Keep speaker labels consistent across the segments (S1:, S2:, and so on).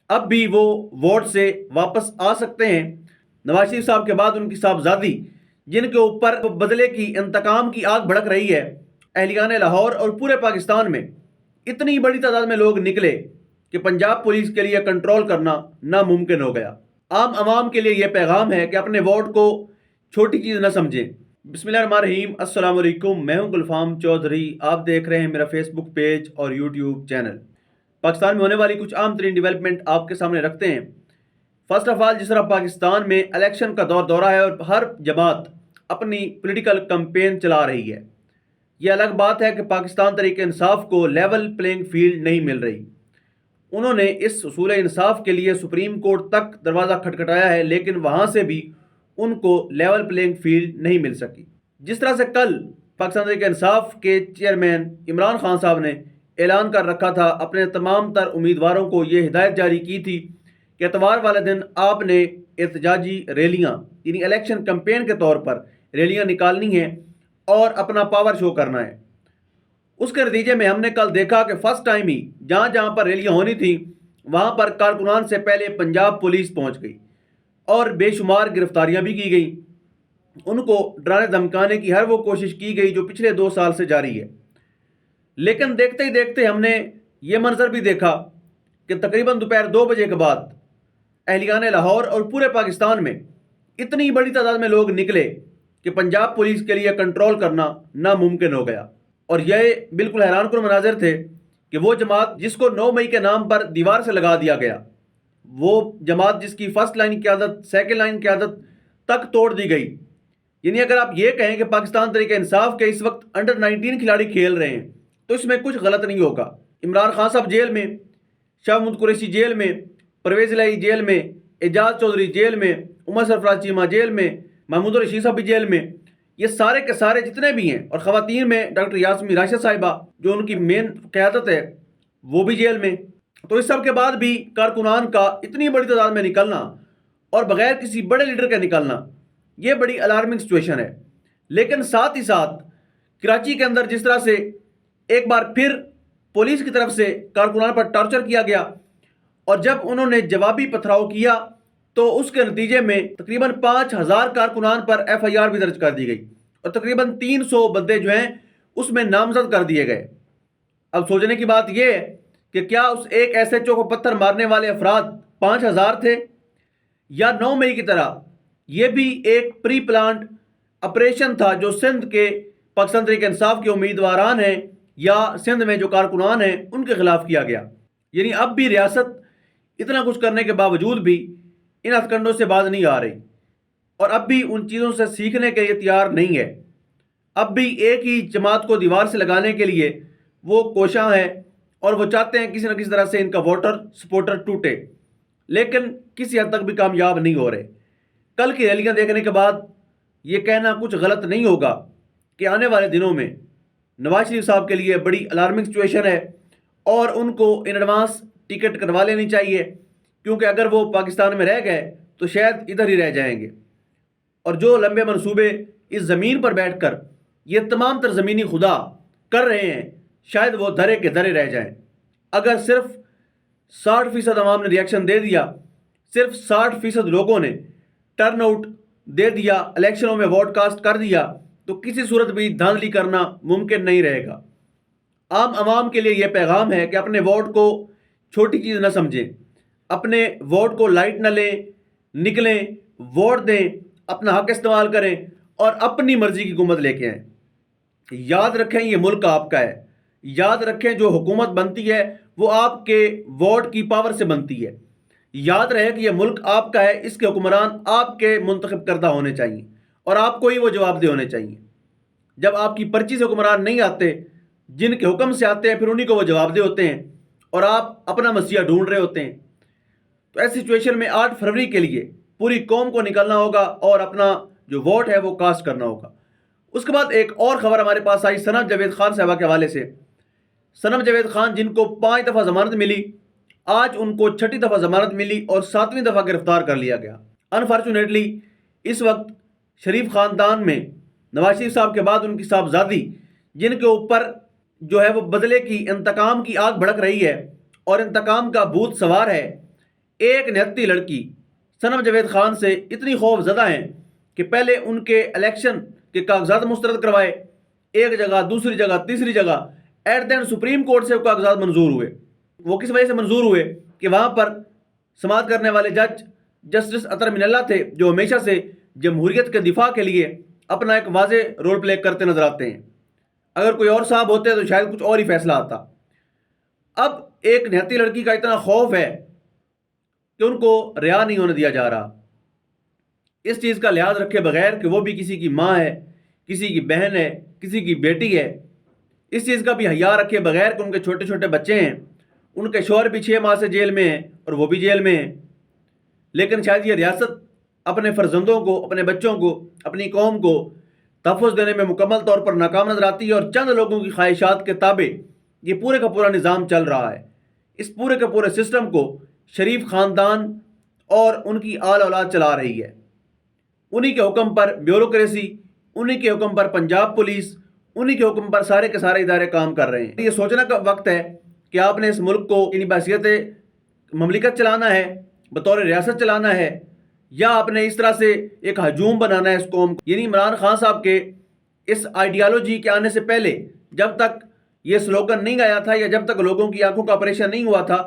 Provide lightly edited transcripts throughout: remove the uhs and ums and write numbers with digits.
S1: اب بھی وہ ووٹ سے واپس آ سکتے ہیں۔ نواز شریف صاحب کے بعد ان کی صاحبزادی، جن کے اوپر بدلے کی انتقام کی آگ بھڑک رہی ہے، اہلیان لاہور اور پورے پاکستان میں اتنی بڑی تعداد میں لوگ نکلے کہ پنجاب پولیس کے لیے کنٹرول کرنا ناممکن ہو گیا۔ عام عوام کے لیے یہ پیغام ہے کہ اپنے ووٹ کو چھوٹی چیز نہ سمجھیں۔ بسم اللہ الرحمن الرحیم۔ السلام علیکم، میں ہوں گلفام چودھری، آپ دیکھ رہے ہیں میرا فیس بک پیج اور یوٹیوب چینل۔ پاکستان میں ہونے والی کچھ عام ترین ڈیولپمنٹ آپ کے سامنے رکھتے ہیں۔ فرسٹ آف آل، جس طرح پاکستان میں الیکشن کا دورہ ہے اور ہر جماعت اپنی پولیٹیکل کمپین چلا رہی ہے، یہ الگ بات ہے کہ پاکستان تحریک انصاف کو لیول پلینگ فیلڈ نہیں مل رہی۔ انہوں نے اس حصول انصاف کے لیے سپریم کورٹ تک دروازہ کھٹکھٹایا ہے، لیکن وہاں سے بھی ان کو لیول پلینگ فیلڈ نہیں مل سکی۔ جس طرح سے کل پاکستان تحریک انصاف کے چیئرمین عمران خان صاحب نے اعلان کر رکھا تھا، اپنے تمام تر امیدواروں کو یہ ہدایت جاری کی تھی کہ اتوار والے دن آپ نے احتجاجی ریلیاں، یعنی الیکشن کمپین کے طور پر ریلیاں نکالنی ہیں اور اپنا پاور شو کرنا ہے۔ اس کے نتیجے میں ہم نے کل دیکھا کہ فرسٹ ٹائم ہی جہاں جہاں پر ریلیاں ہونی تھیں وہاں پر کارکنان سے پہلے پنجاب پولیس پہنچ گئی اور بے شمار گرفتاریاں بھی کی گئیں۔ ان کو ڈرانے دھمکانے کی ہر وہ کوشش کی گئی جو پچھلے 2 سال سے جاری ہے۔ لیکن دیکھتے ہی دیکھتے ہم نے یہ منظر بھی دیکھا کہ تقریباً دوپہر 2 بجے کے بعد اہلیان لاہور اور پورے پاکستان میں اتنی بڑی تعداد میں لوگ نکلے کہ پنجاب پولیس کے لیے کنٹرول کرنا ناممکن ہو گیا۔ اور یہ بالکل حیران کن مناظر تھے کہ وہ جماعت جس کو 9 مئی کے نام پر دیوار سے لگا دیا گیا، وہ جماعت جس کی فرسٹ لائن قیادت، سیکنڈ لائن قیادت تک توڑ دی گئی۔ یعنی اگر آپ یہ کہیں کہ پاکستان تحریک انصاف کے اس وقت انڈر 19 کھلاڑی کھیل رہے ہیں تو اس میں کچھ غلط نہیں ہوگا۔ عمران خان صاحب جیل میں، شاہ محمود قریشی جیل میں، پرویز الہی جیل میں، اعجاز چودھری جیل میں، عمر سرفراز چیمہ جیل میں، محمود الرشید صاحب بھی جیل میں، یہ سارے کے سارے جتنے بھی ہیں، اور خواتین میں ڈاکٹر یاسمین راشد صاحبہ جو ان کی مین قیادت ہے وہ بھی جیل میں۔ تو اس سب کے بعد بھی کارکنان کا اتنی بڑی تعداد میں نکلنا اور بغیر کسی بڑے لیڈر کے نکلنا، یہ بڑی الارمنگ سچویشن ہے۔ لیکن ساتھ ہی ساتھ کراچی کے اندر جس طرح سے ایک بار پھر پولیس کی طرف سے کارکنان پر ٹارچر کیا گیا اور جب انہوں نے جوابی پتھراؤ کیا تو اس کے نتیجے میں تقریباً 5000 کارکنان پر FIR بھی درج کر دی گئی اور تقریباً 300 بندے جو ہیں اس میں نامزد کر دیے گئے۔ اب سوچنے کی بات یہ ہے کہ کیا اس ایک SHO کو پتھر مارنے والے افراد 5000 تھے، یا 9 مئی کی طرح یہ بھی ایک پری پلانڈ آپریشن تھا جو سندھ کے پاکستان تحریک انصاف کے امیدواران ہیں یا سندھ میں جو کارکنان ہیں ان کے خلاف کیا گیا۔ یعنی اب بھی ریاست اتنا کچھ کرنے کے باوجود بھی ان ہتھ کنڈوں سے باز نہیں آ رہی اور اب بھی ان چیزوں سے سیکھنے کے لیے تیار نہیں ہے۔ اب بھی ایک ہی جماعت کو دیوار سے لگانے کے لیے وہ کوشاں ہیں اور وہ چاہتے ہیں کسی نہ کسی طرح سے ان کا ووٹر سپورٹر ٹوٹے، لیکن کسی حد تک بھی کامیاب نہیں ہو رہے۔ کل کی ریلیاں دیکھنے کے بعد یہ کہنا کچھ غلط نہیں ہوگا کہ آنے والے دنوں میں نواز شریف صاحب کے لیے بڑی الارمنگ سچویشن ہے اور ان کو ان ایڈوانس ٹکٹ کروا لینی چاہیے، کیونکہ اگر وہ پاکستان میں رہ گئے تو شاید ادھر ہی رہ جائیں گے، اور جو لمبے منصوبے اس زمین پر بیٹھ کر یہ تمام تر زمینی خدا کر رہے ہیں شاید وہ دھرے کے دھرے رہ جائیں۔ اگر صرف 60% عوام نے ریاکشن دے دیا، صرف 60% لوگوں نے ٹرن آؤٹ دے دیا، الیکشنوں میں ووٹ کاسٹ کر دیا، تو کسی صورت بھی دھاندلی کرنا ممکن نہیں رہے گا۔ عام عوام کے لیے یہ پیغام ہے کہ اپنے ووٹ کو چھوٹی چیز نہ سمجھیں، اپنے ووٹ کو لائٹ نہ لیں، نکلیں، ووٹ دیں، اپنا حق استعمال کریں اور اپنی مرضی کی حکومت لے کے آئیں۔ یاد رکھیں یہ ملک آپ کا ہے، یاد رکھیں جو حکومت بنتی ہے وہ آپ کے ووٹ کی پاور سے بنتی ہے۔ یاد رہے کہ یہ ملک آپ کا ہے، اس کے حکمران آپ کے منتخب کردہ ہونے چاہیے اور آپ کو ہی وہ جواب دہ ہونے چاہیے۔ جب آپ کی پرچی سے حکمران نہیں آتے، جن کے حکم سے آتے ہیں، پھر انہی کو وہ جواب دہ ہوتے ہیں اور آپ اپنا مسیح ڈھونڈ رہے ہوتے ہیں۔ تو ایسی سچویشن میں 8 فروری کے لیے پوری قوم کو نکلنا ہوگا اور اپنا جو ووٹ ہے وہ کاسٹ کرنا ہوگا۔ اس کے بعد ایک اور خبر ہمارے پاس آئی سنم جاوید خان صاحبہ کے حوالے سے۔ سنم جاوید خان جن کو 5 دفعہ ضمانت ملی، آج ان کو 6ٹھی دفعہ ضمانت ملی اور 7ویں دفعہ گرفتار کر لیا گیا۔ انفارچونیٹلی اس وقت شریف خاندان میں نواز شریف صاحب کے بعد ان کی صاحبزادی، جن کے اوپر جو ہے وہ بدلے کی انتقام کی آگ بھڑک رہی ہے اور انتقام کا بھوت سوار ہے، ایک نہتی لڑکی صنم جاوید خان سے اتنی خوف زدہ ہیں کہ پہلے ان کے الیکشن کے کاغذات مسترد کروائے، ایک جگہ، دوسری جگہ، تیسری جگہ، ایٹ دین سپریم کورٹ سے وہ کاغذات منظور ہوئے۔ وہ کس وجہ سے منظور ہوئے کہ وہاں پر سماعت کرنے والے جج جسٹس اطہر من اللہ تھے، جو ہمیشہ سے جمہوریت کے دفاع کے لیے اپنا ایک واضح رول پلے کرتے نظر آتے ہیں۔ اگر کوئی اور صاحب ہوتے تو شاید کچھ اور ہی فیصلہ آتا۔ اب ایک نہتی لڑکی کا اتنا خوف ہے کہ ان کو رہا نہیں ہونے دیا جا رہا، اس چیز کا لحاظ رکھے بغیر کہ وہ بھی کسی کی ماں ہے، کسی کی بہن ہے، کسی کی بیٹی ہے، اس چیز کا بھی حیا رکھے بغیر کہ ان کے چھوٹے چھوٹے بچے ہیں، ان کے شوہر بھی 6 ماہ سے جیل میں ہیں اور وہ بھی جیل میں ہیں، لیکن شاید یہ ریاست اپنے فرزندوں کو، اپنے بچوں کو، اپنی قوم کو تحفظ دینے میں مکمل طور پر ناکام نظر آتی ہے، اور چند لوگوں کی خواہشات کے تابع یہ پورے کا پورا نظام چل رہا ہے۔ اس پورے کے پورے سسٹم کو شریف خاندان اور ان کی آل اولاد چلا رہی ہے۔ انہی کے حکم پر بیوروکریسی، انہی کے حکم پر پنجاب پولیس، انہی کے حکم پر سارے کے سارے ادارے کام کر رہے ہیں۔ یہ سوچنے کا وقت ہے کہ آپ نے اس ملک کو یعنی بحیثیت مملکت چلانا ہے، بطور ریاست چلانا ہے، یا آپ نے اس طرح سے ایک ہجوم بنانا ہے اس قوم کو۔ یعنی عمران خان صاحب کے اس آئیڈیالوجی کے آنے سے پہلے جب تک یہ سلوگن نہیں گایا تھا، یا جب تک لوگوں کی آنکھوں کا آپریشن نہیں ہوا تھا،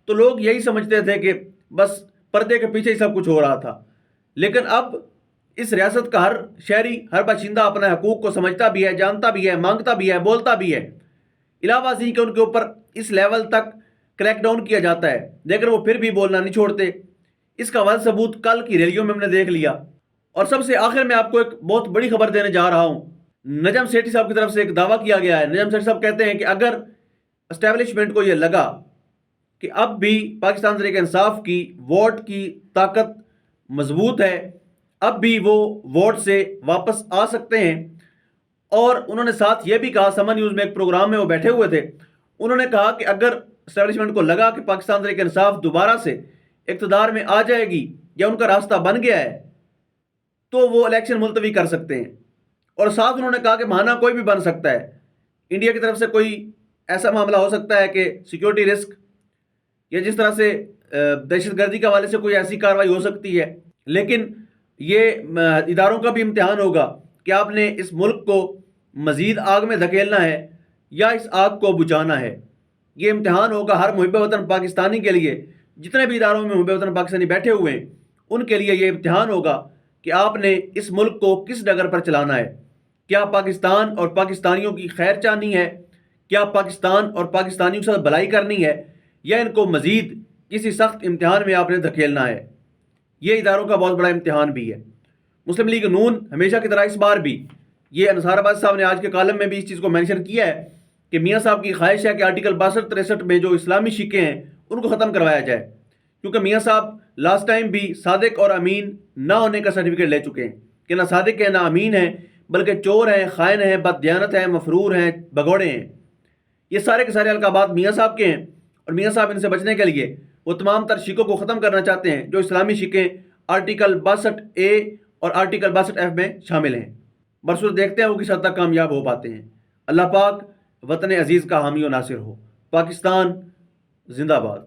S1: تو لوگ یہی سمجھتے تھے کہ بس پردے کے پیچھے ہی سب کچھ ہو رہا تھا۔ لیکن اب اس ریاست کا ہر شہری، ہر باشندہ اپنے حقوق کو سمجھتا بھی ہے، جانتا بھی ہے، مانگتا بھی ہے، بولتا بھی ہے۔ علاوہ ازیں کہ ان کے اوپر اس لیول تک کریک ڈاؤن کیا جاتا ہے، لیکن وہ پھر بھی بولنا نہیں چھوڑتے۔ اس کا واضح ثبوت کل کی ریلیوں میں ہم نے دیکھ لیا۔ اور سب سے آخر میں آپ کو ایک بہت بڑی خبر دینے جا رہا ہوں۔ نجم سیٹھی صاحب کی طرف سے ایک دعویٰ کیا گیا ہے۔ نجم سیٹھی صاحب کہتے ہیں کہ اگر اسٹیبلشمنٹ کو یہ لگا کہ اب بھی پاکستان تحریک انصاف کی ووٹ کی طاقت مضبوط ہے، اب بھی وہ ووٹ سے واپس آ سکتے ہیں، اور انہوں نے ساتھ یہ بھی کہا، سمن نیوز میں ایک پروگرام میں وہ بیٹھے ہوئے تھے، انہوں نے کہا کہ اگر اسٹیبلشمنٹ کو لگا کہ پاکستان تحریک انصاف دوبارہ سے اقتدار میں آ جائے گی یا ان کا راستہ بن گیا ہے، تو وہ الیکشن ملتوی کر سکتے ہیں۔ اور ساتھ انہوں نے کہا کہ بہانہ کوئی بھی بن سکتا ہے، انڈیا کی طرف سے کوئی ایسا معاملہ ہو سکتا ہے کہ سیکیورٹی رسک یا جس طرح سے دہشت گردی کے حوالے سے کوئی ایسی کارروائی ہو سکتی ہے، لیکن یہ اداروں کا بھی امتحان ہوگا کہ آپ نے اس ملک کو مزید آگ میں دھکیلنا ہے یا اس آگ کو بجھانا ہے۔ یہ امتحان ہوگا ہر محب وطن پاکستانی کے لیے، جتنے بھی اداروں میں محب وطن پاکستانی بیٹھے ہوئے ہیں ان کے لیے یہ امتحان ہوگا کہ آپ نے اس ملک کو کس ڈگر پر چلانا ہے۔ کیا پاکستان اور پاکستانیوں کی خیر چاہنی ہے؟ کیا پاکستان اور پاکستانیوں کے ساتھ بھلائی کرنی ہے، یا ان کو مزید کسی سخت امتحان میں آپ نے دھکیلنا ہے؟ یہ اداروں کا بہت بڑا امتحان بھی ہے۔ مسلم لیگ نون ہمیشہ کی طرح اس بار بھی، یہ انصار آباد صاحب نے آج کے کالم میں بھی اس چیز کو مینشن کیا ہے کہ میاں صاحب کی خواہش ہے کہ آرٹیکل 62-63 میں جو اسلامی شکیں ہیں ان کو ختم کروایا جائے، کیونکہ میاں صاحب لاسٹ ٹائم بھی صادق اور امین نہ ہونے کا سرٹیفکیٹ لے چکے ہیں کہ نہ صادق ہیں نہ امین ہیں، بلکہ چور ہیں، خائن ہیں، بد دیانت ہیں، مفرور ہیں، بگوڑے ہیں۔ یہ سارے کے سارے القابات میاں صاحب کے ہیں، اور میاں صاحب ان سے بچنے کے لیے وہ تمام تر شکوں کو ختم کرنا چاہتے ہیں جو اسلامی شکیں آرٹیکل 62A اور آرٹیکل 62F میں شامل ہیں۔ برسور دیکھتے ہیں وہ کس حد تک کامیاب ہو پاتے ہیں۔ اللہ پاک وطن عزیز کا حامی و ناصر ہو۔ پاکستان زندہ باد۔